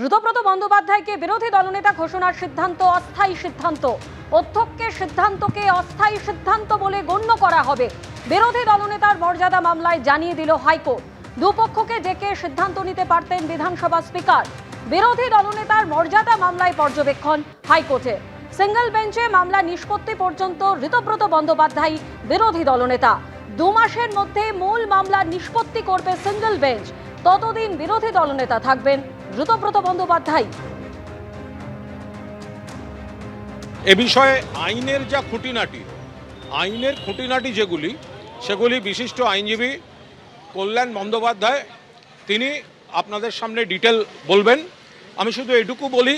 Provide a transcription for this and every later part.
ঋতব্রত বন্দ্যোপাধ্যায়কে বিরোধী দলনেতা ঘোষণার সিদ্ধান্ত অস্থায়ী সিদ্ধান্ত। অধ্যক্ষের সিদ্ধান্তকে অস্থায়ী সিদ্ধান্ত বলে গণ্য করা হবে। বিরোধী দলনেতার মর্যাদা মামলায় জানিয়ে দিল হাইকোর্ট। দুপক্ষকে ডেকে সিদ্ধান্ত নিতে পারতেন বিধানসভা স্পিকার। বিরোধী দলনেতার মর্যাদা মামলায় পর্যবেক্ষণ হাইকোর্টে। সিঙ্গেল বেঞ্চে মামলা নিষ্পত্তি পর্যন্ত ঋতব্রত বন্দ্যোপাধ্যায় বিরোধী দলনেতা। 2 মাসের মধ্যে মূল মামলা নিষ্পত্তি করবে সিঙ্গেল বেঞ্চ। ততদিন বিরোধী দলনেতা থাকবেন ঋতব্রত বন্দ্যোপাধ্যায়। এ বিষয়ে আইনের যা খুঁটিনাটি সেগুলি বিশিষ্ট আইনজীবী কল্যাণ বন্দ্যোপাধ্যায় তিনি আপনাদের সামনে ডিটেল বলবেন। আমি শুধু এটুকু বলি,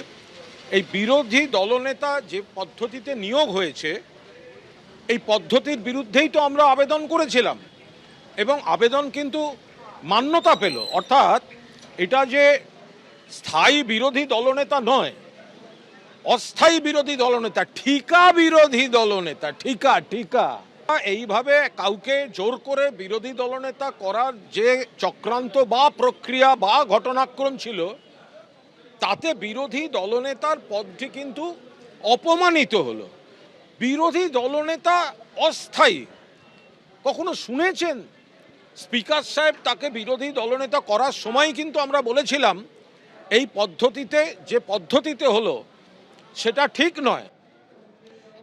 এই বিরোধী দলনেতা যে পদ্ধতিতে নিয়োগ হয়েছে এই পদ্ধতির বিরুদ্ধেই তো আমরা আবেদন করেছিলাম এবং আবেদন কিন্তু মান্যতা পেল। অর্থাৎ এটা যে স্থায়ী বিরোধী দলনেতা নয়, অস্থায়ী বিরোধী দলনেতা, ঠিকা বিরোধী দলনেতা, ঠিকা। এইভাবে কাউকে জোর করে বিরোধী দলনেতা করার যে চক্রান্ত বা প্রক্রিয়া বা ঘটনাক্রম ছিল, তাতে বিরোধী দলনেতার পদটি কিন্তু অপমানিত হলো। বিরোধী দলনেতা অস্থায়ী, কখনো শুনেছেন? স্পিকার সাহেব তাকে বিরোধী দলনেতা করার সময় কিন্তু আমরা বলেছিলাম এই পদ্ধতিতে হলো সেটা ঠিক নয়।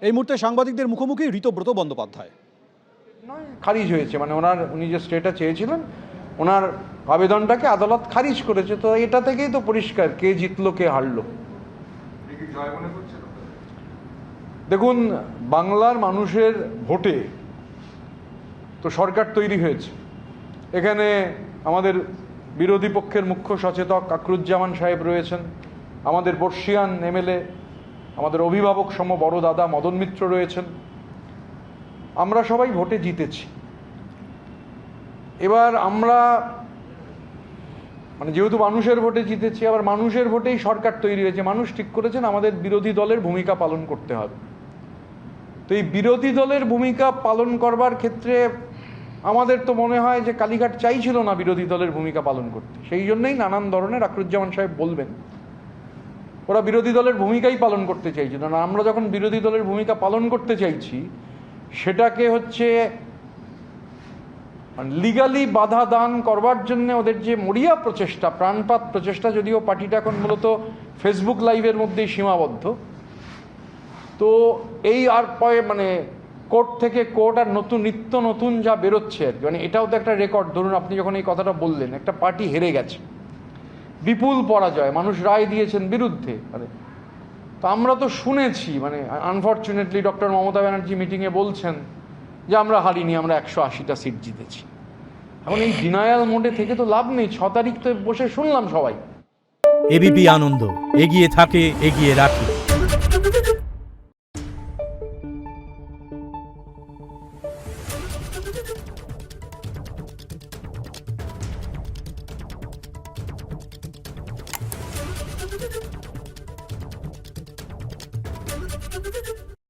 এই মুহূর্তে সাংবাদিকদের মুখোমুখি ঋতব্রত বন্দ্যোপাধ্যায়। খারিজ হয়েছে, মানে উনি যে স্টেটা চেয়েছিলেন ওনার আবেদনটাকে আদালত খারিজ করেছে। তো এটা থেকেই তো পরিষ্কার কে জিতলো কে হারলো। দেখুন, বাংলার মানুষের ভোটে তো সরকার তৈরি হয়েছে। এখানে আমাদের বিরোধী পক্ষের মুখ্য সচেতক কাকরুজ্জামান সাহেব রয়েছেন, আমাদের বর্ষিয়ান এমএলএ, আমাদের অভিভাবক সম বড় দাদা মদন মিত্র রয়েছেন। আমরা সবাই ভোটে জিতেছি। এবার আমরা যেহেতু মানুষের ভোটে জিতেছি, আবার মানুষের ভোটেই সরকার তৈরি হয়েছে। মানুষ ঠিক করেছেন আমাদের বিরোধী দলের ভূমিকা পালন করতে হবে। তো এই বিরোধী দলের ভূমিকা পালন করবার ক্ষেত্রে আমাদের তো মনে হয় যে কালীঘাট চাইছিল না বিরোধী দলের ভূমিকা পালন করতে। সেই জন্যই নানান ধরনের আকরুজ্জামান সাহেব বলবেন ওরা বিরোধী দলের ভূমিকাই পালন করতে চাইছিল না। আমরা যখন বিরোধী দলের ভূমিকা পালন করতে চাইছি সেটাকে লিগালি বাধা দান করবার জন্য ওদের যে মরিয়া প্রচেষ্টা, প্রাণপাত প্রচেষ্টা, যদিও পার্টিটা এখন মূলত ফেসবুক লাইভের মধ্যেই সীমাবদ্ধ। তো এই আর কোর্ট থেকে কোর্ট আর নিত্য নতুন যা বেরোচ্ছে আর কি, এটাও তো একটা রেকর্ড। ধরুন আপনি যখন এই কথাটা বললেন, একটা পার্টি হেরে গেছে, বিপুল পরাজয়, মানুষ রায় দিয়েছেন বিরুদ্ধে। তো আমরা তো শুনেছি, আনফর্চুনেটলি ডক্টর মমতা ব্যানার্জি মিটিংয়ে বলছেন যে আমরা হারিনি, আমরা 180টা সিট জিতেছি। এখন এই ডিনায়াল মোডে থেকে তো লাভ নেই। 6 তারিখ তো বসে শুনলাম সবাই। এবিপি আনন্দ, এগিয়ে থাকে, এগিয়ে রাখে।